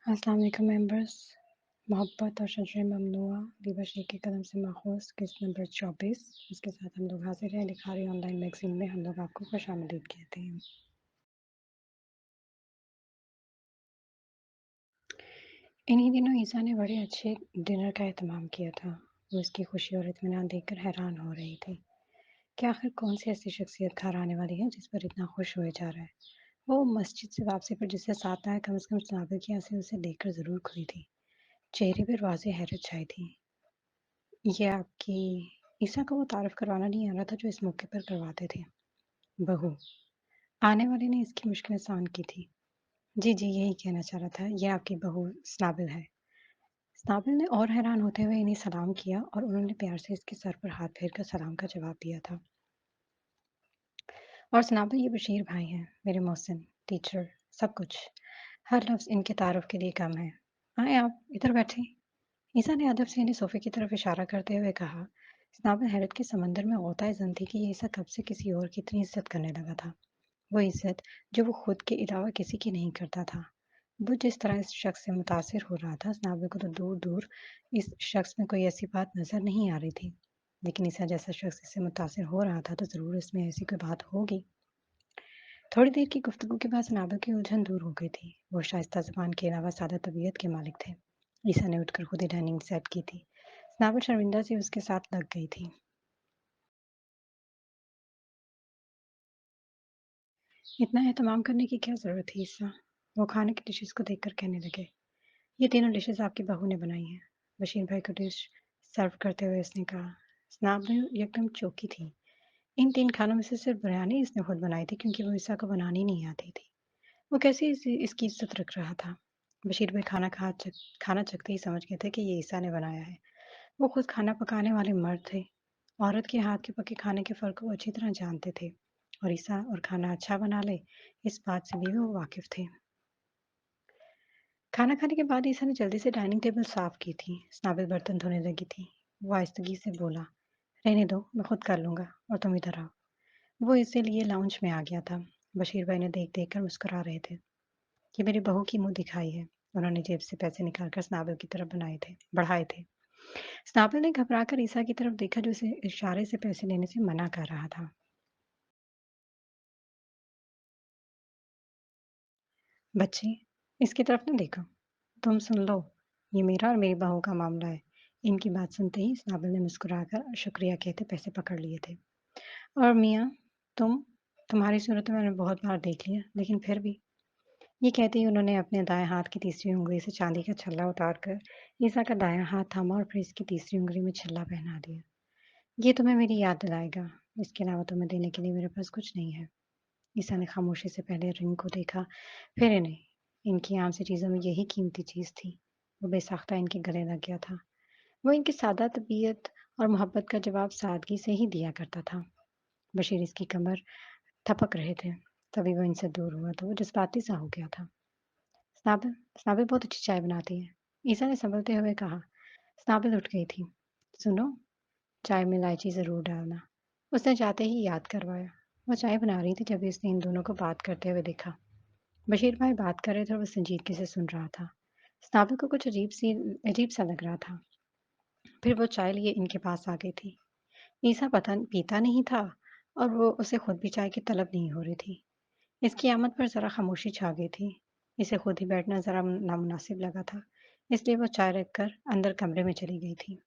अस्सलाम वालेकुम मेंबर्स। मोहब्बत और शजर ममनूआ दिबशरी के कदम से माखूज किस्त नंबर 24 इसके साथ हम लोग हाजिर हैं लिखारी ऑनलाइन मैगजीन में। हम लोग आपको खुशामदीद कहते हैं। इन्हीं दिनों ईसा ने बड़े अच्छे डिनर का एहतमाम किया था। वो इसकी खुशी और इत्मीनान देखकर हैरान हो रही थी कि आखिर कौन सी ऐसी शख्सियत घर आने वाली है जिस पर इतना खुश हुए जा रहा है। वो मस्जिद से वापसी पर जिससे साथ आया कम से कम सनाबे की आंखें उसे देखकर जरूर खुली थी। चेहरे पर वाज़ेह हैरत छाई थी। ये आपकी ईसा को वो तारुफ करवाना नहीं आ रहा था जो इस मौके पर करवाते थे। बहू आने वाले ने इसकी मुश्किल आसान की थी। जी जी, यही कहना चाह रहा था, ये आपकी बहू स्नाबिल है। स्नाबिल ने और हैरान होते हुए इन्हें सलाम किया और उन्होंने प्यार से इसके सर पर हाथ फेर कर सलाम का जवाब दिया था। और स्नाबिल, ये बशीर भाई हैं, मेरे मोहसिन, टीचर, सब कुछ। हर लफ्ज इनके तारुफ के लिए कम है। आए आप इधर बैठे। ईसा ने अदब से इन्हें सोफे की तरफ इशारा करते हुए कहा। स्नाबिल हैरत के समंदर में गोता जन थी कि ये ईसा कब से किसी और की इतनी इज्जत करने लगा था। वो इज्जत जो वो खुद के अलावा किसी की नहीं करता था। वो जिस तरह इस शख्स से मुतासिर हो रहा था, स्नाबिल को तो दूर दूर इस शख्स में कोई ऐसी बात नजर नहीं आ रही थी। लेकिन ईसा जैसा शख्स इससे मुतासिर हो रहा था तो जरूर इसमें ऐसी कोई बात होगी। थोड़ी देर की गुफ्तगू के बाद स्नाबिल की उलझन दूर हो गई थी। वो शाइस्ता ज़ुबान के अलावा सादा तबीयत के मालिक थे। ईसा ने उठकर खुद ही डाइनिंग सेट की थी। स्नाबिल शर्मिंदा सी उसके साथ लग गई थी। इतना एहतमाम करने की क्या ज़रूरत थी ईसा? वो खाने की डिशेस को देखकर कहने लगे। ये तीनों डिशेस आपकी बहू ने बनाई हैं। बशीर भाई को डिश सर्व करते हुए उसने कहा। स्नाबिल एकदम चौंकी थी। इन तीन खानों में से सिर्फ बिरयानी इसने खुद बनाई थी क्योंकि वो ईसा को बनानी नहीं आती थी। वो कैसे इसकी इज्जत रख रहा था। बशीर भाई खाना चखते ही समझ गए थे कि ये ईसा ने बनाया है। वो खुद खाना पकाने वाले मर्द थे। औरत के हाथ के पके खाने के फ़र्क को अच्छी तरह जानते थे और ईसा और खाना अच्छा बना ले, इस बात से भी वो वाकिफ़ थे। खाना खाने के बाद ईसा ने जल्दी से डाइनिंग टेबल साफ़ की थी। स्नाबिल बर्तन धोने लगी थी। वो आहिस्तगी से बोला, रहने दो, मैं खुद कर लूँगा और तुम इधर आओ। वो इसीलिए लाउंज में आ गया था। बशीर भाई ने देख-देख कर मुस्कुरा रहे थे। ये मेरी बहू की मुँह दिखाई है। उन्होंने जेब से पैसे निकालकर स्नाबिल की तरफ बढ़ाए थे। स्नाबिल ने घबराकर ईसा की तरफ देखा जो उसे इशारे से पैसे लेने से मना कर रहा था। बच्चे, इसकी तरफ ना देखो। तुम सुन लो, ये मेरा और मेरी बहू का मामला है। इनकी बात सुनते ही स्नाबिल ने मुस्कुराकर शुक्रिया कहते पैसे पकड़ लिए थे। और मियाँ, तुम तुम्हारी सूरत मैंने बहुत बार देख लिया, लेकिन फिर भी। ये कहते ही उन्होंने अपने दाएं हाथ की तीसरी उंगली से चांदी का छल्ला उतारकर ईसा का दायां हाथ थामा और फिर इसकी तीसरी उंगली में छल्ला पहना दिया। ये तुम्हें मेरी याद दिलाएगा। इसके अलावा तुम्हें देने के लिए मेरे पास कुछ नहीं है। ईसा ने खामोशी से पहले रिंग को देखा, फिर इन्हें। इनकी आम सी चीज़ों में यही कीमती चीज़ थी। वो बेसाख्ता इनके गले लग गया था। वो इनकी सादा तबीयत और मोहब्बत का जवाब सादगी से ही दिया करता था। बशीर इसकी कमर थपक रहे थे। तभी वो इनसे दूर हुआ तो वो जज्बाती सा हो गया था। स्नाबिल स्नाबिल बहुत अच्छी चाय बनाती है। ईसा ने संभलते हुए कहा। स्नाबिल उठ गई थी। सुनो, चाय में इलायची ज़रूर डालना। उसने जाते ही याद करवाया। वो चाय बना रही थी जब उसने इन दोनों को बात करते हुए देखा। बशीर भाई बात कर रहे थे और वो संजीदगी से सुन रहा था। स्नाबिल को कुछ अजीब सा लग रहा था। फिर वो चाय लिए इनके पास आ गई थी। ईसा पता पीता नहीं था और वो उसे खुद भी चाय की तलब नहीं हो रही थी। इसकी आमद पर ज़रा खामोशी छा गई थी। इसे खुद ही बैठना ज़रा नामुनासिब लगा था। इसलिए वो चाय रखकर अंदर कमरे में चली गई थी।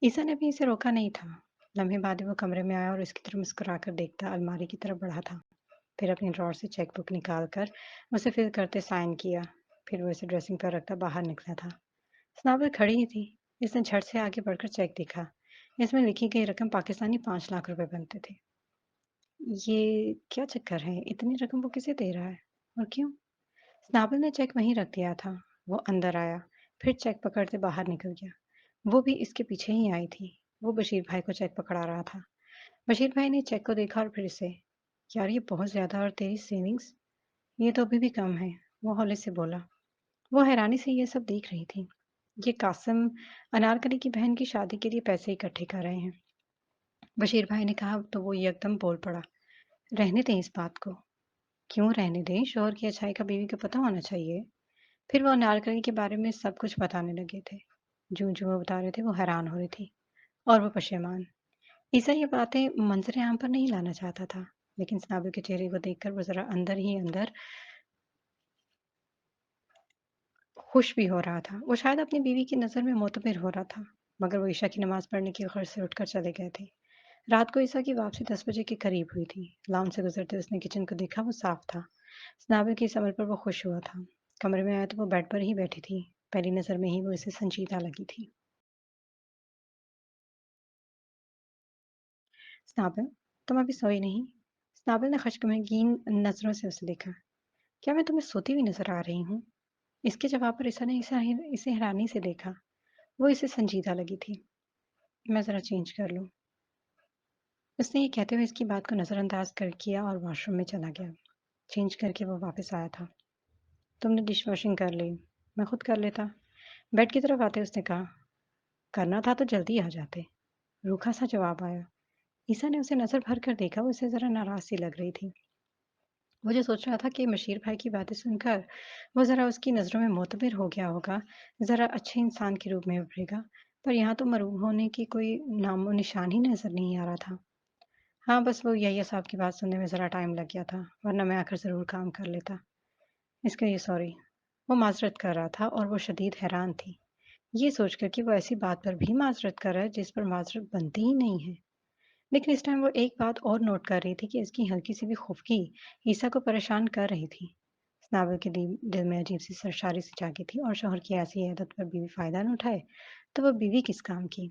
ईसा ने भी इसे रोका नहीं था। लम्हे बाद ही वो कमरे में आया और उसकी तरफ मुस्कुराकर देखता अलमारी की तरफ बढ़ा था। फिर अपनी ड्रॉर से चेक बुक निकाल कर उसे फिल करते साइन किया। फिर वो इसे ड्रेसिंग पर रखता बाहर निकला था। स्नाबिल खड़ी ही थी। इसने झट से आगे बढ़कर चेक देखा। इसमें लिखी गई रकम पाकिस्तानी 5 लाख रुपए बनते थे। ये क्या चक्कर है? इतनी रकम वो किसे दे रहा है और क्यों? स्नाबिल ने चेक वहीं रख दिया था। वो अंदर आया, फिर चेक पकड़ते बाहर निकल गया। वो भी इसके पीछे ही आई थी। वो बशीर भाई को चेक पकड़ा रहा था। बशीर भाई ने चेक को देखा और फिर से, यार ये बहुत ज्यादा और तेरी सेविंग्स, ये तो अभी भी कम है। वो हौले से बोला। वो हैरानी से ये सब देख रही थी। ये कासिम अनारकली की बहन की शादी के लिए पैसे इकट्ठे कर रहे हैं। बशीर भाई ने कहा तो वो एकदम बोल पड़ा। रहने दें इस बात को। क्यों रहने दें, शौहर की अच्छाई का बीवी को पता होना चाहिए। फिर वो अनारकली के बारे में सब कुछ बताने लगे थे। जो वो बता रहे थे वो हैरान हो रही थी और वो पशेमान। ईसा ये बातें मंजर आम पर नहीं लाना चाहता था, लेकिन स्नाबे के चेहरे को देखकर वो जरा अंदर ही अंदर खुश भी हो रहा था। वो शायद अपनी बीवी की नज़र में मोतबर हो रहा था, मगर वो ईशा की नमाज़ पढ़ने की गर्ज से उठकर चले गए थे। रात को ईसा की वापसी 10 बजे के करीब हुई थी। लॉन से गुजरते उसने किचन को देखा, वो साफ था। स्नाबे की इस अमल पर वो खुश हुआ था। कमरे में आया तो वो बेड पर ही बैठी थी। पहली नज़र में ही वो इसे संजीदा लगी थी। स्नाबल, तुम अभी सोई नहीं? स्नाबल ने खशमगीन नज़रों से उसे देखा। क्या मैं तुम्हें सोती हुई नज़र आ रही हूँ? इसके जवाब पर ईसा ने इसे हैरानी से देखा। वो इसे संजीदा लगी थी। मैं ज़रा चेंज कर लूँ। उसने ये कहते हुए इसकी बात को नज़रअंदाज कर किया और वॉशरूम में चला गया। चेंज करके वो वापस आया था। तुमने डिश वॉशिंग कर ली, मैं खुद कर लेता। बेड की तरफ आते उसने कहा, करना था तो जल्दी आ जाते। रूखा सा जवाब आया। ईसा ने उसे नजर भर कर देखा, वो उसे जरा नाराज सी लग रही थी। वो जो सोच रहा था कि बशीर भाई की बातें सुनकर वो जरा उसकी नजरों में मोतबर हो गया होगा, जरा अच्छे इंसान के रूप में उभरेगा, पर यहाँ तो मरूब होने की कोई नामो निशान ही नजर नहीं आ रहा था। हाँ, बस वो यही साहब की बात सुनने में जरा टाइम लग गया था, वरना मैं आकर जरूर काम कर लेता। इसके लिए सॉरी। वो माजरत कर रहा था और वो शदीद हैरान थी, ये सोचकर कि वो ऐसी बात पर भी माजरत कर रहा है जिस पर माजरत बनती ही नहीं है। लेकिन इस टाइम वो एक बात और नोट कर रही थी कि इसकी हल्की सी भी खुफकी ईसा को परेशान कर रही थी। स्नाबल के दिल में अजीब सी सरशारी सी जागी थी और शोहर की ऐसी आदत पर बीवी फायदा न उठाए तो वो बीवी किस काम की।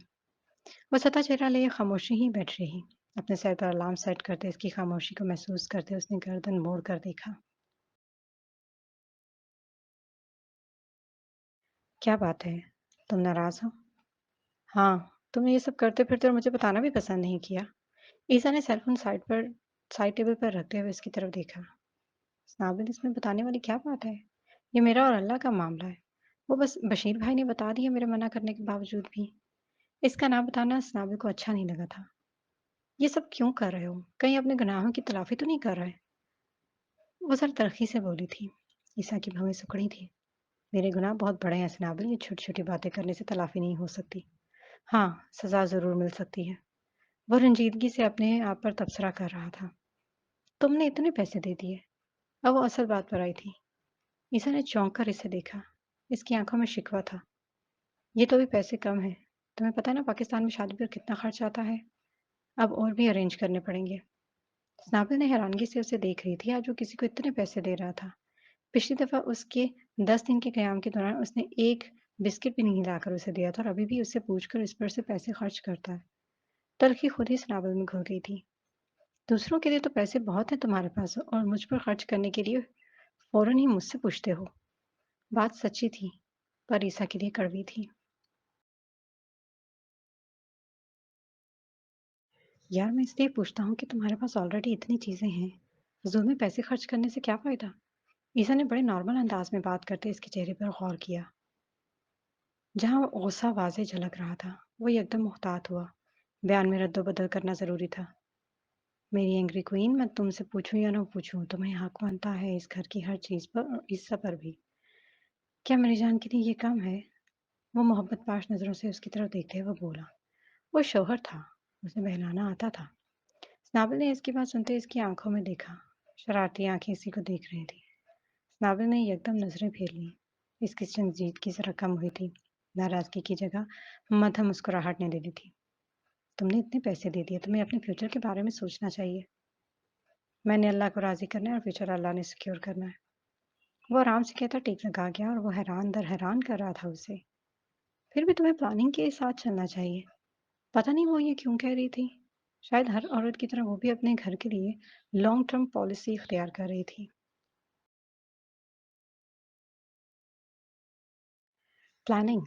वो सता चेहरा लिए खामोशी ही बैठ रही। अपने सर पर अलार्म सेट करते इसकी खामोशी को महसूस करते उसने गर्दन मोड़ कर देखा। क्या बात है? तुम नाराज हो? हाँ, तुमने ये सब करते फिरते और मुझे बताना भी पसंद नहीं किया। ईसा ने सेलफ़ोन साइड टेबल पर रखते हुए उसकी तरफ देखा। "साबित, इसमें बताने वाली क्या बात है? ये मेरा और अल्लाह का मामला है। वो बस बशीर भाई ने बता दिया मेरे मना करने के बावजूद भी।" इसका ना बताना स्नाबिल को अच्छा नहीं लगा था। "ये सब क्यों कर रहे हो? कहीं अपने गुनाहों की तलाफ़ी तो नहीं कर रहे?" वो ज़रा तल्ख़ी से बोली थी। ईसा की भवें सिकुड़ी थी। "मेरे गुनाह बहुत बड़े हैं स्नाबिल, ये छोटी-छोटी बातें करने से तलाफ़ी नहीं हो सकती। हाँ, सज़ा ज़रूर मिल सकती है।" वो रंजीदगी से अपने आप पर तबसरा कर रहा था। "तुमने इतने पैसे दे दिए।" अब वो असल बात पर आई थी। ईसा ने चौंक कर इसे देखा। इसकी आंखों में शिकवा था। ये तो अभी पैसे कम हैं। तुम्हें पता है ना पाकिस्तान में शादी पर कितना खर्च आता है? अब और भी अरेंज करने पड़ेंगे। स्नाबिल ने हैरानगी से उसे देख रही थी। आज वो किसी को इतने पैसे दे रहा था। पिछली दफा उसके 10 दिन के क़याम के दौरान उसने एक बिस्किट भी नहीं लाकर उसे दिया था और अभी भी उससे पूछकर इस पर से पैसे खर्च करता है। तल्खी खुद ही स्नाबिल में घुल गई थी। दूसरों के लिए तो पैसे बहुत हैं तुम्हारे पास और मुझ पर खर्च करने के लिए फौरन ही मुझसे पूछते हो। बात सच्ची थी, पर ईसा के लिए कड़वी थी। यार मैं इसलिए पूछता हूँ कि तुम्हारे पास ऑलरेडी इतनी चीजें हैं। फ़िज़ूल में पैसे खर्च करने से क्या फ़ायदा? ईसा ने बड़े नॉर्मल अंदाज में बात करते इसके चेहरे पर गौर किया। जहाँ गुस्सा वाज़ेह झलक रहा था, वो एकदम मुहतात हुआ। बयान में रद्द-बदल करना ज़रूरी था। मेरी एंग्री क्वीन, मैं तुमसे पूछूँ या ना पूछूँ, तुम्हें हक बनता है इस घर की हर चीज़ पर और ईसा पर भी। क्या मेरी जान के लिए ये कम है? वो मोहब्बत पाश नज़रों से उसकी तरफ देखते हुए बोला। वो शौहर था, उसे बहलाना आता था। नाबिल ने इसकी बात सुनते इसकी आंखों में देखा। शरारती आंखें इसी को देख रही थी। नाबिल ने एकदम नजरें फेर ली। इसकी संजीदगी जरा कम हुई थी। नाराजगी की जगह मध्यम मुस्कुराहट ने ले ली थी। तुमने इतने पैसे दे दिए, तुम्हें अपने फ्यूचर के बारे में सोचना चाहिए। मैंने अल्लाह को राजी करना है और फ्यूचर अल्लाह ने सिक्योर करना है। वो आराम से कहता टिक लगा गया और वो हैरान दर हैरान कर रहा था उसे। फिर भी तुम्हें प्लानिंग के साथ चलना चाहिए। पता नहीं वो ये क्यों कह रही थी। शायद हर औरत की तरह वो भी अपने घर के लिए लॉन्ग टर्म पॉलिसी इख्तियार कर रही थी। प्लानिंग,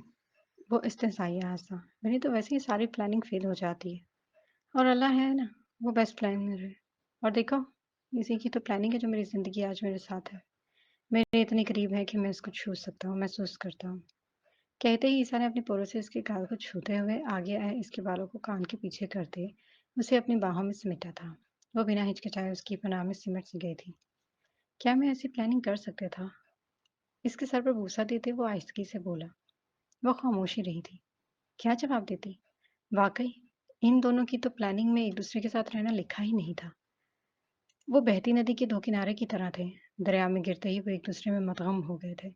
वो इस्तेज़ाइया हँसा। मेरी तो वैसे ही सारी प्लानिंग फ़ेल हो जाती है और अल्लाह है ना, वो बेस्ट प्लानर है। और देखो, इसी की तो प्लानिंग है जो मेरी ज़िंदगी आज मेरे साथ है। मेरे इतने करीब है कि मैं इसको छू सकता हूँ, महसूस करता हूँ। कहते ही ईसा ने अपनी पोरों से इसके गाल को छूते हुए आगे आए इसके बालों को कान के पीछे करते उसे अपनी बाहों में समेटा था। वो बिना हिचकिचाए उसकी पनाह में सिमट सी गई थी। क्या मैं ऐसी प्लानिंग कर सकता था? इसके सर पर बूसा देते वो आहिस्तगी से बोला। वो खामोशी रही थी। क्या जवाब देती? वाकई इन दोनों की तो प्लानिंग में एक दूसरे के साथ रहना लिखा ही नहीं था। वो बहती नदी के दो किनारे की तरह थे। दरिया में गिरते ही वो एक दूसरे में मदगम हो गए थे।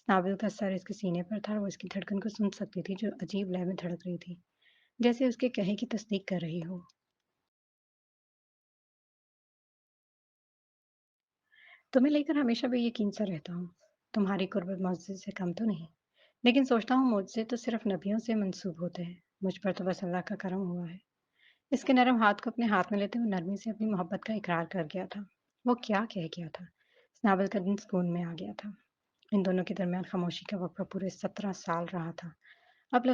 नाविल का सर इसके सीने पर था और वो इसकी धड़कन को सुन सकती थी जो अजीब लय में धड़क रही थी, जैसे उसके कहे की तस्दीक कर रही हो। तुम्हें लेकर हमेशा बेयकीन सा रहता हूँ। तुम्हारी कुर्बत मुझसे से कम तो नहीं। लेकिन सोचता हूँ मुझसे तो सिर्फ नबियों से मंसूब होते हैं। मुझ पर तो बस अल्लाह का करम हुआ है। इसके नरम हाथ को अपने हाथ में लेते हुए नरमी से अपनी मोहब्बत का इकरार कर गया था। वो क्या कह गया था? नावल का दिन सुकून में आ गया था। इन दोनों के दरमियान खामोशी का वक़्फ़ा पूरे 17 साल रहा था। अब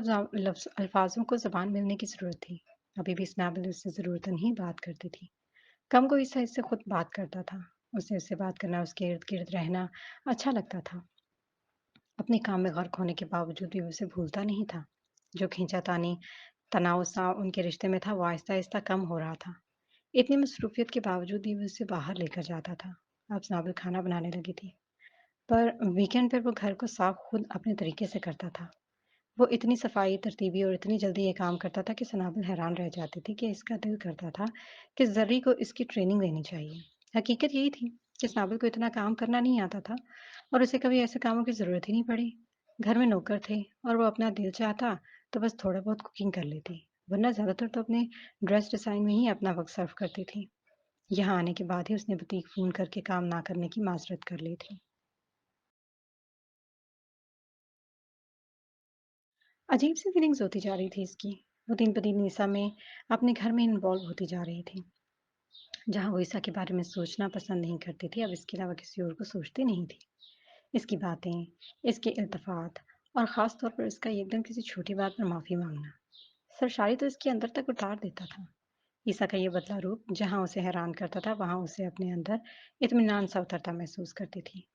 अल्फाज़ों को ज़बान मिलने की ज़रूरत थी। अभी भी स्नैबल उससे ज़रूरतन ही बात करती थी। कम कोई सा इससे खुद बात करता था। उसे उससे बात करना, उसके इर्द-गिर्द रहना अच्छा लगता था। अपने काम में गर्क होने के बावजूद भी उसे भूलता नहीं था। जो खींचातानी, तनाव-सा उनके रिश्ते में था, वो आहिस्ता-आहिस्ता कम हो रहा था। इतनी मसरूफ़ियत के बावजूद भी वो उसे बाहर लेकर जाता था। अब स्नाबल खाना बनाने लगी थी। पर वीकेंड पर वो घर को साफ खुद अपने तरीके से करता था। वो इतनी सफाई, तरतीबी और इतनी जल्दी ये काम करता था कि सनाबल हैरान रह जाती थी कि इसका दिल करता था कि ज़र्री को इसकी ट्रेनिंग देनी चाहिए। हकीकत यही थी कि सनाबल को इतना काम करना नहीं आता था और उसे कभी ऐसे कामों की ज़रूरत ही नहीं पड़ी। घर में नौकर थे और वो अपना दिल चाहता तो बस थोड़ा बहुत कुकिंग कर लेती, वरना ज़्यादातर तो अपने ड्रेस डिज़ाइन में ही अपना वक़्त सर्व करती थी। यहाँ आने के बाद ही उसने बुटीक फ़ोन करके काम ना करने की माज़रत कर ली थी। अजीब सी फीलिंग्स होती जा रही थी इसकी। वो दिन-ब-दिन ईसा में अपने घर में इन्वॉल्व होती जा रही थी। जहाँ वो ईसा के बारे में सोचना पसंद नहीं करती थी, अब इसके अलावा किसी और को सोचती नहीं थी। इसकी बातें, इसके इल्तफ़ात और ख़ास तौर पर इसका एकदम किसी छोटी बात पर माफ़ी माँगना, सरशारी तो इसके अंदर तक उतार देता था। ईसा का ये बदला रूप जहाँ उसे हैरान करता था, वहाँ उसे अपने अंदर इत्मीनान सा उतरता महसूस करती थी।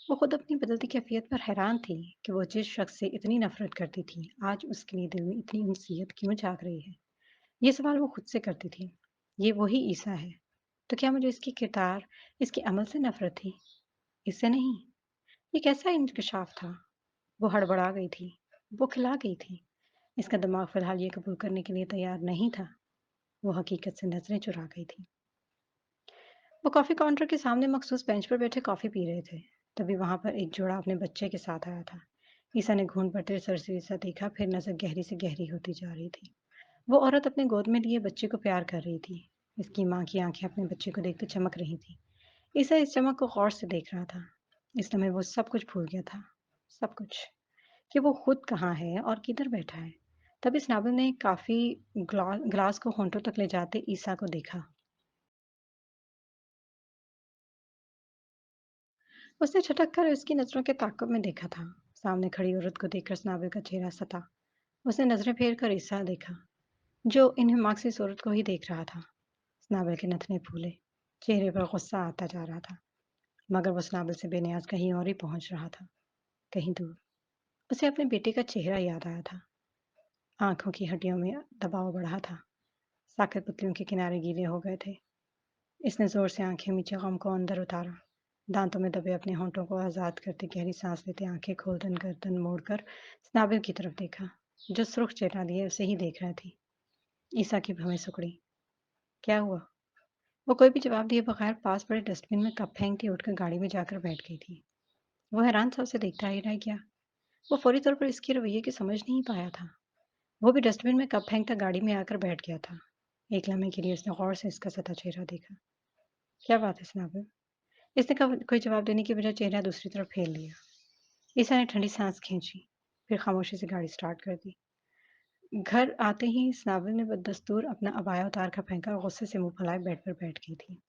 वो खुद अपनी बदलती कैफियत पर हैरान थी कि वो जिस शख्स से इतनी नफ़रत करती थी, आज उसके लिए दिल में इतनी उनसियत क्यों जाग रही है? ये सवाल वो खुद से करती थी। ये वही ईसा है, तो क्या मुझे इसके किरदार, इसके अमल से नफ़रत थी? इससे नहीं। ये कैसा इंकशाफ था? वो हड़बड़ा गई थी, बौखला गई थी। इसका दिमाग फ़िलहाल ये कबूल करने के लिए तैयार नहीं था। वो हकीकत से नज़रें चुरा गई थी। वो कॉफ़ी काउंटर के सामने मखसूस बेंच पर बैठे कॉफ़ी पी रहे थे। तभी वहाँ पर एक जोड़ा अपने बच्चे के साथ आया था। ईसा ने घूंट भरते सरसरी सा देखा, फिर नज़र गहरी से गहरी होती जा रही थी। वो औरत अपने गोद में लिए बच्चे को प्यार कर रही थी। इसकी माँ की आंखें अपने बच्चे को देखते चमक रही थी। ईसा इस चमक को गौर से देख रहा था। इस समय वो सब कुछ भूल गया था। सब कुछ। कि वो खुद कहाँ है और किधर बैठा है। तभी स्नाबल ने काफ़ी ग्लास को होंठों तक ले जाते ईसा को देखा। उसने झटक कर उसकी नज़रों के ताक़ुब में देखा था। सामने खड़ी औरत को देखकर स्नाबिल का चेहरा सता। उसने नज़रें फेर कर ईसा देखा, जो इन मार्क्सिस औरत को ही देख रहा था। स्नाबिल के नथने फूले। चेहरे पर गुस्सा आता जा रहा था, मगर वो स्नाबिल से बेनियाज कहीं और ही पहुंच रहा था, कहीं दूर। उसे अपने बेटे का चेहरा याद आया था। आंखों की हड्डियों में दबाव बढ़ा था। साक़िब पुतलियों के किनारे गीले हो गए थे। इसने ज़ोर से आंखें मींचे गम को अंदर उतारा। दांतों में दबे अपने होंठों को आज़ाद करते गहरी सांस लेते आंखें खोलकर गर्दन मोड़कर स्नाबिल की तरफ देखा, जो सुर्ख चेहरा लिए उसे ही देख रही थी। ईसा की भवें सिकुड़ी। क्या हुआ? वो कोई भी जवाब दिए बगैर पास पड़े डस्टबिन में कप फेंकती उठकर गाड़ी में जाकर बैठ गई थी। वो हैरान सा उसे देखता ही रह गया। वो फौरी तौर पर इसके रवैये की समझ नहीं पाया था। वो भी डस्टबिन में कप फेंकता गाड़ी में आकर बैठ गया था। एक लम्हे के लिए उसने गौर से इसका सता चेहरा देखा। क्या बात है स्नाबिल? इसने कोई जवाब देने की बजाय चेहरा दूसरी तरफ फेर लिया। ईसा ने ठंडी सांस खींची, फिर खामोशी से गाड़ी स्टार्ट कर दी। घर आते ही स्नाबिल ने बदस्तूर अपना अबाया उतार कर फेंका और गुस्से से मुंह फुलाए बेड पर बैठ गई थी।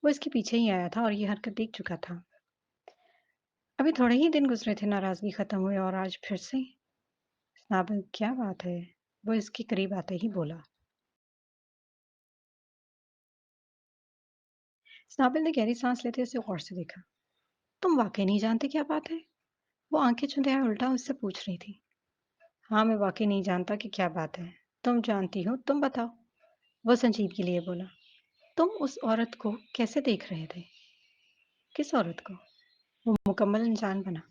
वो इसके पीछे ही आया था और ये हरकत देख चुका था। अभी थोड़े ही दिन गुजरे थे नाराजगी खत्म हुई और आज फिर से। स्नाबिल क्या बात है? वो इसके करीब आते ही बोला। स्नाबिल ने गहरी सांस लेते उसे गौर से देखा। तुम वाकई नहीं जानते क्या बात है? वो आंखें चुंधे आए उल्टा उससे पूछ रही थी। हाँ, मैं वाकई नहीं जानता कि क्या बात है। तुम जानती हो, तुम बताओ। वो संजीदगी लिए बोला। तुम उस औरत को कैसे देख रहे थे? किस औरत को? वो मुकम्मल इंसान बना।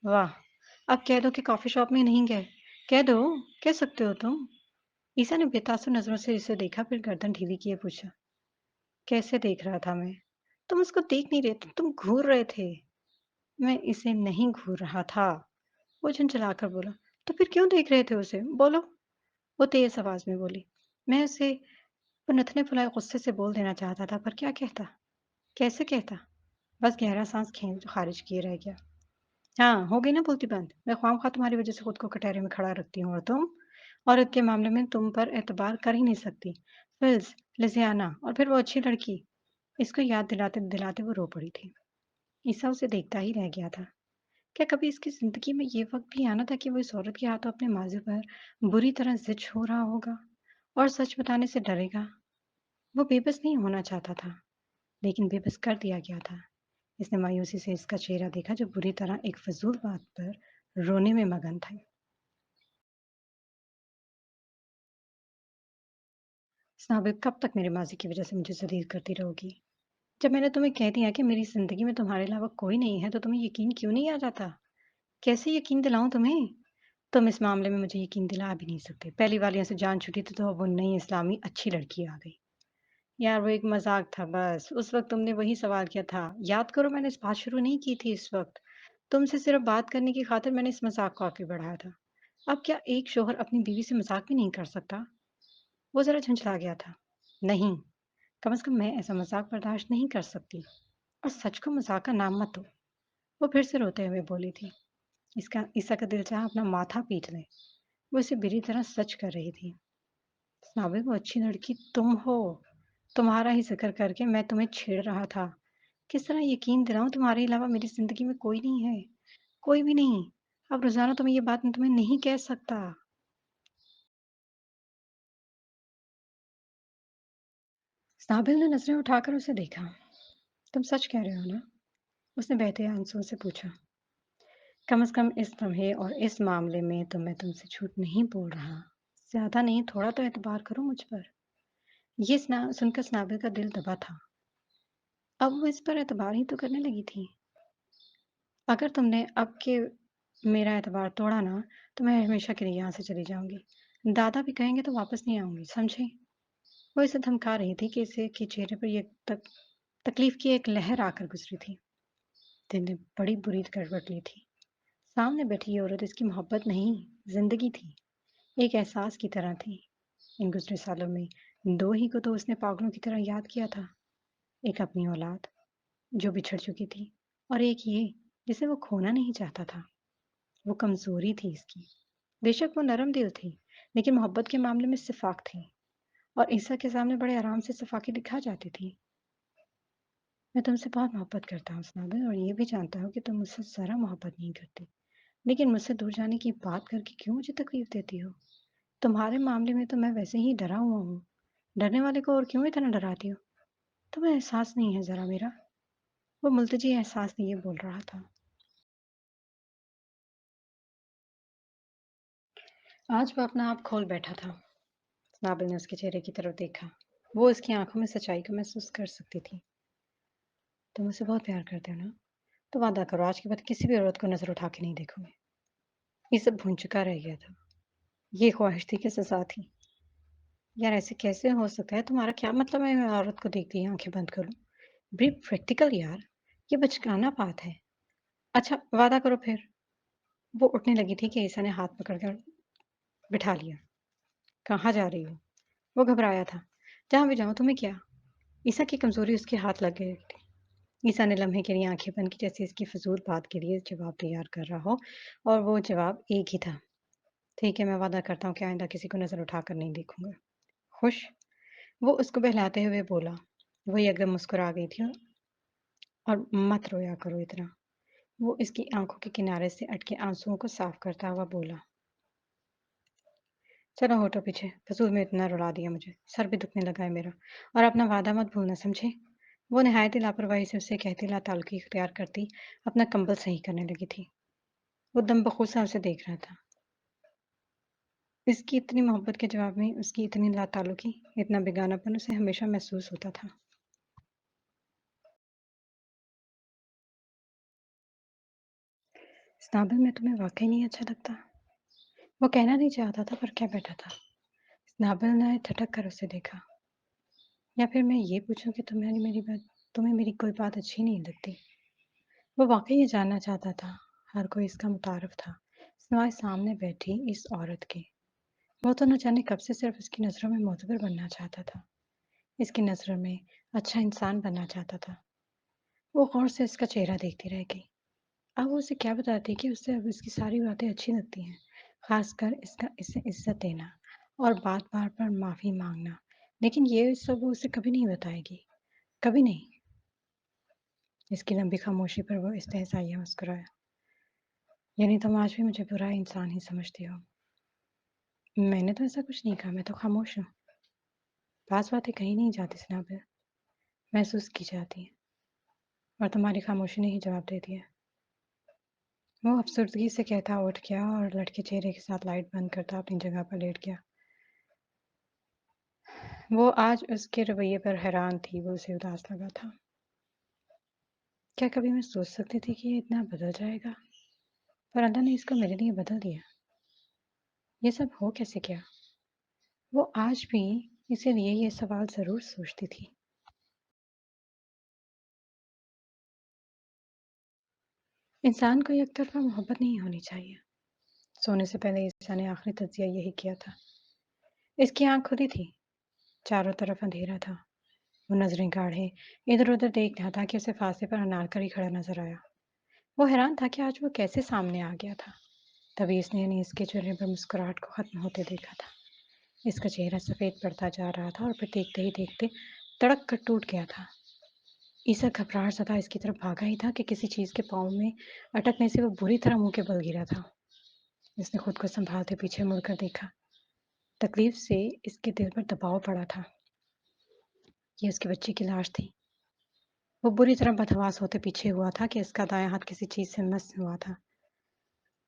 वाह! अब कह दो कि कॉफ़ी शॉप में नहीं गए। कह दो, कह सकते हो तुम। ईसा ने बेतासुर नज़रों से इसे देखा फिर गर्दन ढीली किए पूछा, कैसे देख रहा था मैं? तुम उसको देख नहीं रहे थे, तुम घूर रहे थे। मैं इसे नहीं घूर रहा था। वो झुंझलाकर बोला, तो फिर क्यों देख रहे थे उसे? बोलो। वो तेज आवाज में बोली। मैं उसे वो नथने-फुलाए गुस्से से बोल देना चाहता था, पर क्या कहता? कैसे कहता? बस गहरा सांस खींच खारिज किए रह गया। हाँ, हो गई ना बोलती बंद। मैं ख्वामख़्वाह तुम्हारी वज़ह से खुद को कटघरे में खड़ा रखती हूँ और तुम? औरत के मामले में तुम पर एतबार कर ही नहीं सकती। फिल्स, लिज़ियाना और फिर वो अच्छी लड़की। इसको याद दिलाते-दिलाते वो रो पड़ी थी। ईसा उसे देखता ही रह गया था। क्या कभी इसकी ज़िंदगी में ये वक़्त भी आना था कि वो इस औरत के हाथों अपने माज़ी पर बुरी तरह ज़िच हो रहा होगा और सच बताने से डरेगा? वो बेबस नहीं होना चाहता था, लेकिन बेबस कर दिया गया था। इसने मायूसी से इसका चेहरा देखा जो बुरी तरह एक फ़िज़ूल बात पर रोने में मगन था। साबित कब तक मेरे माज़ी की वज़ह से मुझे ज़लील करती रहोगी? जब मैंने तुम्हें कह दिया कि मेरी ज़िंदगी में तुम्हारे अलावा कोई नहीं है, तो तुम्हें यकीन क्यों नहीं आ जाता? कैसे यकीन दिलाऊँ तुम्हें? तुम इस मामले में मुझे यकीन दिला भी नहीं सकते। पहली वालियों से जान छूटी थी, तो अब वो नई इस्लामी अच्छी लड़की आ गई। यार, वो एक मज़ाक था बस। उस वक़्त तुमने वही सवाल किया था। याद करो मैंने इस बात शुरू नहीं की थी इस वक़्त। तुमसे सिर्फ़ बात करने की ख़ातिर मैंने इस मज़ाक को आगे बढ़ाया था। अब क्या एक शौहर अपनी बीवी से मज़ाक भी नहीं कर सकता? वो ज़रा झुँझला गया था। नहीं, कम से कम मैं ऐसा मज़ाक बर्दाश्त नहीं कर सकती और सच को मज़ाक का नाम मत दो। वो फिर से रोते हुए बोली थी। इसका ईसा का दिल चाहा अपना माथा पीट ले। वो इसे बुरी तरह सच कर रही थी। साबिर, वो अच्छी लड़की तुम हो। तुम्हारा ही ज़िक्र करके मैं तुम्हें छेड़ रहा था। किस तरह यकीन दिलाऊँ तुम्हारे अलावा मेरी ज़िंदगी में कोई नहीं है। कोई भी नहीं। अब रोज़ाना तुम्हें ये बात मैं तुम्हें नहीं कह सकता। साबिर ने नज़रें उठाकर उसे देखा। तुम सच कह रहे हो ना? उसने बहते आंसुओं से पूछा। कम से कम इस लम्हे और इस मामले में तो मैं तुमसे झूठ नहीं बोल रहा। ज़्यादा नहीं, थोड़ा तो एतबार करो मुझ पर। ये सुनकर स्नाबिल का दिल दबा था। अब वो इस पर एतबार ही तो करने लगी थी। अगर तुमने अब के मेरा एतबार तोड़ा ना, तो मैं हमेशा के लिए यहाँ से चली जाऊँगी। दादा भी कहेंगे तो वापस नहीं आऊँगी, समझे? वो इसे धमका रही थी कि इसे के चेहरे पर ये तकलीफ की एक लहर आकर गुजरी थी। दिल ने बड़ी बुरी करवट ली थी। सामने बैठी ये औरत इसकी मोहब्बत नहीं, ज़िंदगी थी। एक एहसास की तरह थी। इन गुज़रे सालों में 2 ही को तो उसने पागलों की तरह याद किया था। एक अपनी औलाद, जो बिछड़ चुकी थी, और एक ये, जिसे वो खोना नहीं चाहता था। वो कमज़ोरी थी इसकी। बेशक वो नरम दिल थी, लेकिन मोहब्बत के मामले में सिफ़ाक थी, और ईसा के सामने बड़े आराम से सिफ़ाकी दिखा जाती थी। मैं तुमसे बहुत मोहब्बत करता हूँ सनाबे, और ये भी जानता हूँ कि तुम मुझसे ज़रा मोहब्बत नहीं करती। लेकिन मुझसे दूर जाने की बात करके क्यों मुझे तकलीफ़ देती हो? तुम्हारे मामले में तो मैं वैसे ही डरा हुआ हूँ। डरने वाले को और क्यों इतना डराती हो? तुम्हें एहसास नहीं है ज़रा मेरा? वो मुल्तजी एहसास लिए बोल रहा था। आज वो अपना आप खोल बैठा था। नाबिल ने उसके चेहरे की तरफ देखा। वो उसकी आंखों में सच्चाई को महसूस कर सकती थी। तुम मुझसे बहुत प्यार करते हो ना? तो वादा करो आज के बाद किसी भी औरत को नज़र उठा के नहीं देखोगे। ये सब भून चुका रह गया था। ये ख्वाहिश थी कि सज़ा थी। यार, ऐसे कैसे हो सकता है? तुम्हारा क्या मतलब है मैं औरत को देखते ही आँखें बंद करूँ? बी प्रैक्टिकल यार। ये बचकाना बात है। अच्छा, वादा करो फिर। वो उठने लगी थी कि ईसा ने हाथ पकड़कर बिठा लिया। कहाँ जा रही हो? वो घबराया था। जहाँ भी जाऊँ, तुम्हें क्या? ईसा की कमज़ोरी उसके हाथ लग गई थी। ईसा ने लम्हे के लिए आँखें बंद की, जैसे इसकी फ़िज़ूल बात के लिए जवाब तैयार कर रहा हो, और वो जवाब एक ही था। ठीक है, मैं वादा करता हूँ कि आइंदा किसी को नज़र उठाकर नहीं देखूँगा। खुश? वो उसको बहलाते हुए बोला। वो एकदम मुस्कुरा गई थी, और मत रोया करो इतना। वो इसकी आँखों के किनारे से अटके आँसुओं को साफ़ करता हुआ बोला। चलो हटो पीछे, फ़िज़ूल में इतना रुला दिया मुझे। सर भी दुखने लगा है मेरा। और अपना वादा मत भूलना, समझे? वो निहायत ही लापरवाही से उसे कहती लाताल्की इख्तियार करती अपना कंबल सही करने लगी थी। वो दम-बख़ूसा उसे देख रहा था। इसकी इतनी मोहब्बत के जवाब में उसकी इतनी लाताल्लुकी, इतना बेगानापन उसे हमेशा महसूस होता था। "स्नाबिल मैं तुम्हें वाक़ई नहीं अच्छा लगता?" वो कहना नहीं चाहता था पर कह बैठा था। स्नाबिल ने ठटक कर उसे देखा। "या फिर मैं ये पूछूँ कि तुम्हें मेरी कोई बात अच्छी नहीं लगती?" वो वाक़ई ये जानना चाहता था। हर कोई इसका मुतारिफ था, सिवाय सामने बैठी इस औरत के। वो तो न जाने कब से सिर्फ़ इसकी नज़रों में मोहतबर बनना चाहता था। इसकी नज़रों में अच्छा इंसान बनना चाहता था। वो गौर से इसका चेहरा देखती रह गई। अब वो उसे क्या बताती कि उसे अब इसकी सारी बातें अच्छी लगती हैं, ख़ासकर इसका इसे इज़्ज़त देना और बार-बार पर माफ़ी माँगना। लेकिन ये सब वो उसे कभी नहीं बताएगी, कभी नहीं। इसकी लंबी खामोशी पर वो इस्तेहज़ाइया मुस्कुराया। यानी तुम आज भी मुझे बुरा इंसान ही समझती हो। मैंने तो ऐसा कुछ नहीं कहा, मैं तो खामोश हूँ। पास बातें कहीं नहीं जाती सनाबे, महसूस की जाती हैं और तुम्हारी खामोशी ने ही जवाब दे दिया। वो अफ़सरदगी से कहता उठ गया और लड़के चेहरे के साथ लाइट बंद करता अपनी जगह पर लेट गया। वो आज उसके रवैये पर हैरान थी, वो उसे उदास लगा था। क्या कभी मैं सोच सकती थी कि ये इतना बदल जाएगा? पर अल्लाह ने इसको मेरे लिए बदल दिया। ये सब हो कैसे गया? वो आज भी इसीलिए ये सवाल ज़रूर सोचती थी। इंसान को एक तरफ़ा मोहब्बत नहीं होनी चाहिए। सोने से पहले ईसा ने आखिरी तज़किया यही किया था। इसकी आँख खुली थी, चारों तरफ अंधेरा था। वो नज़रें गाढ़े इधर-उधर देख रहा था कि उसे फांसे पर अनारकली खड़ा नज़र आया। वो हैरान था कि आज वो कैसे सामने आ गया था। तभी इसने इसके चेहरे पर मुस्कुराहट को ख़त्म होते देखा था। इसका चेहरा सफ़ेद पड़ता जा रहा था और फिर देखते ही देखते तड़क कर टूट गया था। ईसा घबराहट ज़दा इसकी तरफ भागा ही था कि किसी चीज़ के पाँव में अटकने से वो बुरी तरह मुँह के बल गिरा था। इसने खुद को सँभालते पीछे मुड़कर देखा। तकलीफ़ से इसके दिल पर दबाव पड़ा था। ये उसके बच्चे की लाश थी। वो बुरी तरह बदहवास होते पीछे हुआ था कि इसका दायाँ हाथ किसी चीज़ से मस हुआ था।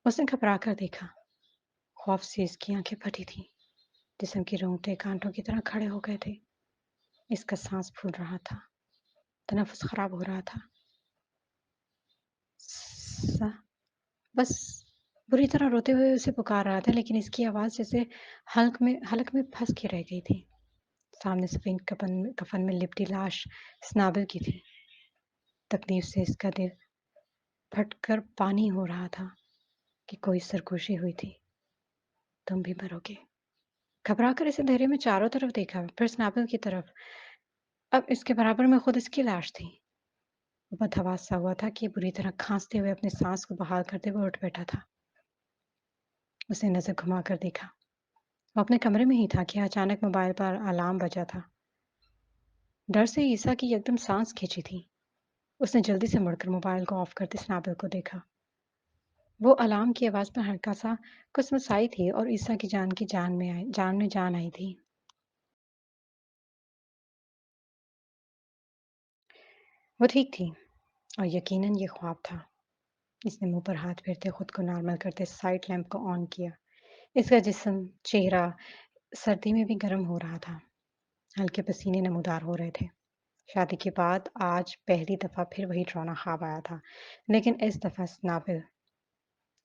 उसने घबरा कर देखा। खौफ से इसकी आँखें फटी थीं। जिस्म के रोंगटे कांटों की तरह खड़े हो गए थे। इसका साँस फूल रहा था। तनफ़्फ़ुस ख़राब हो रहा था। स बस बुरी तरह रोते हुए उसे पुकार रहा था, लेकिन इसकी आवाज़ जैसे हलक में फँस के रह गई थी। सामने सफ़ेद कफ़न में लिपटी लाश स्नाबिल की थी। तकलीफ़ से इसका दिल फटकर पानी हो रहा था कि कोई सरगोशी हुई थी। तुम भी मरोगे। घबरा कर इस अंधेरे में चारों तरफ देखा, फिर स्नाबिल की तरफ। अब इसके बराबर में खुद इसकी लाश थी। वो बदहवास सा हुआ था कि बुरी तरह खाँसते हुए अपनी साँस को बहाल करते हुए उठ बैठा था। उसने नज़र घुमाकर देखा। वो अपने कमरे में ही था कि अचानक मोबाइल पर अलार्म बजा था। डर से ईसा की एकदम साँस खींची थी। उसने जल्दी से मुड़कर मोबाइल को ऑफ करते स्नाबिल को देखा। वो अलार्म की आवाज़ पर हल्का-सा कुसमुसाई थी और ईसा की जान में जान आई थी। वो ठीक थी और यकीनन ये ख्वाब था। इसने मुँह पर हाथ फेरते खुद को नॉर्मल करते साइड लैंप को ऑन किया। इसका जिस्म, चेहरा सर्दी में भी गर्म हो रहा था। हल्के पसीने नमूदार हो रहे थे। शादी के बाद आज पहली दफ़ा फिर वही डरावना ख्वाब आया था। लेकिन इस दफ़ा नाबिल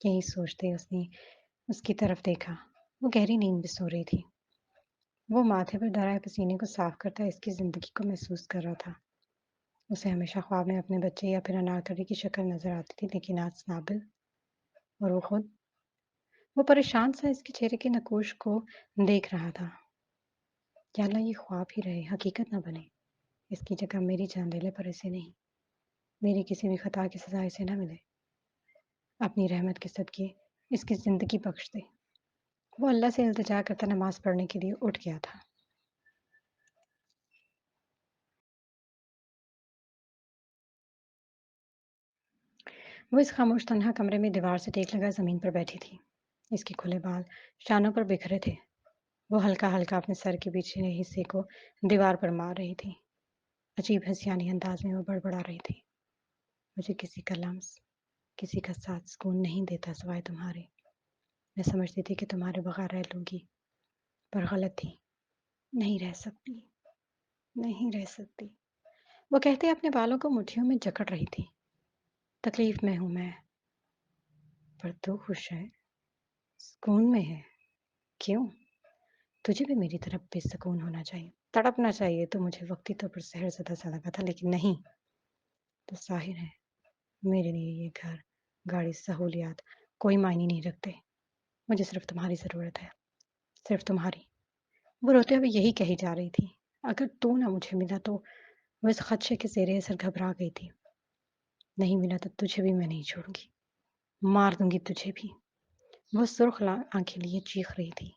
यही सोचते उसने उसकी तरफ देखा। वो गहरी नींद में सो रही थी। वो माथे पर दराए पसीने को साफ करता इसकी ज़िंदगी को महसूस कर रहा था। उसे हमेशा ख्वाब में अपने बच्चे या फिर अनारकली की शक्ल नज़र आती थी, लेकिन आज नाबिल और वो खुद वो परेशान सा इसके चेहरे के नकूश को देख रहा था। या अल्लाह ये ख्वाब ही रहे, हकीकत ना बने। इसकी जगह मेरी जान ले ले पर इसे नहीं। मेरी किसी भी खता की सज़ा इसे ना मिले। अपनी रहमत के सदके इसकी ज़िंदगी बख्श दे। वो अल्लाह से इल्तिजा करता नमाज़ पढ़ने के लिए उठ गया था। वो इस खामोश तन्हा कमरे में दीवार से टेक लगा ज़मीन पर बैठी थी। इसके खुले बाल शानों पर बिखरे थे। वो हल्का-हल्का अपने सर के पीछे हिस्से को दीवार पर मार रही थी। अजीब हंसियानी अंदाज में वो बड़बड़ा रही थी। मुझे किसी का लम्स, किसी का साथ सुकून नहीं देता सिवाय तुम्हारे। मैं समझती थी कि तुम्हारे बगैर रह लूँगी, पर गलत थी। नहीं रह सकती, नहीं रह सकती। वो कहते अपने बालों को मुट्ठियों में जकड़ रही थी। तकलीफ में हूँ मैं, पर तू खुश है, सुकून में है। क्यों? तुझे भी मेरी तरह बेसुकून होना चाहिए, तड़पना चाहिए। तो मुझे वक़्ती तौर पर शहरज़दा सा लगा था, लेकिन नहीं, तू ज़ाहिर है। मेरे लिए ये घर, गाड़ी, सहूलियात कोई मायने नहीं रखते। मुझे सिर्फ़ तुम्हारी ज़रूरत है, सिर्फ़ तुम्हारी। वो रोते हुए यही कही जा रही थी। अगर तू ना मुझे मिला तो वो इस ख़दशे के ज़ेरे असर घबरा गई थी। नहीं मिला तो तुझे भी मैं नहीं छोड़ूँगी, मार दूँगी तुझे भी। वो सुर्ख़ आँखें लिए चीख रही थी।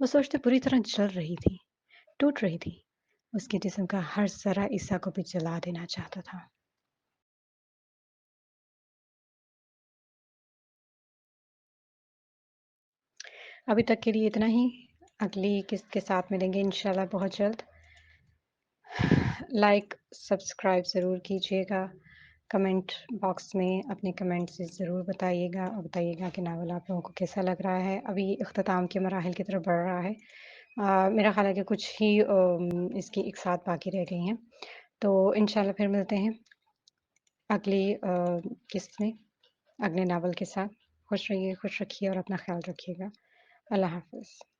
वो सोचते बुरी तरह जल रही थी, टूट रही थी। उसके जिस्म का हर ज़रा ईसा को भी जला देना चाहता था। अभी तक के लिए इतना ही। अगली किस्त के साथ मिलेंगे इंशाल्लाह बहुत जल्द। लाइक, सब्सक्राइब ज़रूर कीजिएगा। कमेंट बॉक्स में अपने कमेंट्स ज़रूर बताइएगा और बताइएगा कि नावल आप लोगों को कैसा लग रहा है। अभी इख्तिताम के मराहिल की तरफ बढ़ रहा है। मेरा ख़्याल है कि कुछ ही इसकी इकसात बाकी रह गई हैं। तो इंशाल्लाह फिर मिलते हैं अगली किस्त में, अगले नावल के साथ। खुश रहिए, खुश रखिए और अपना ख़्याल रखिएगा। अल्लाह हाफ़िज़।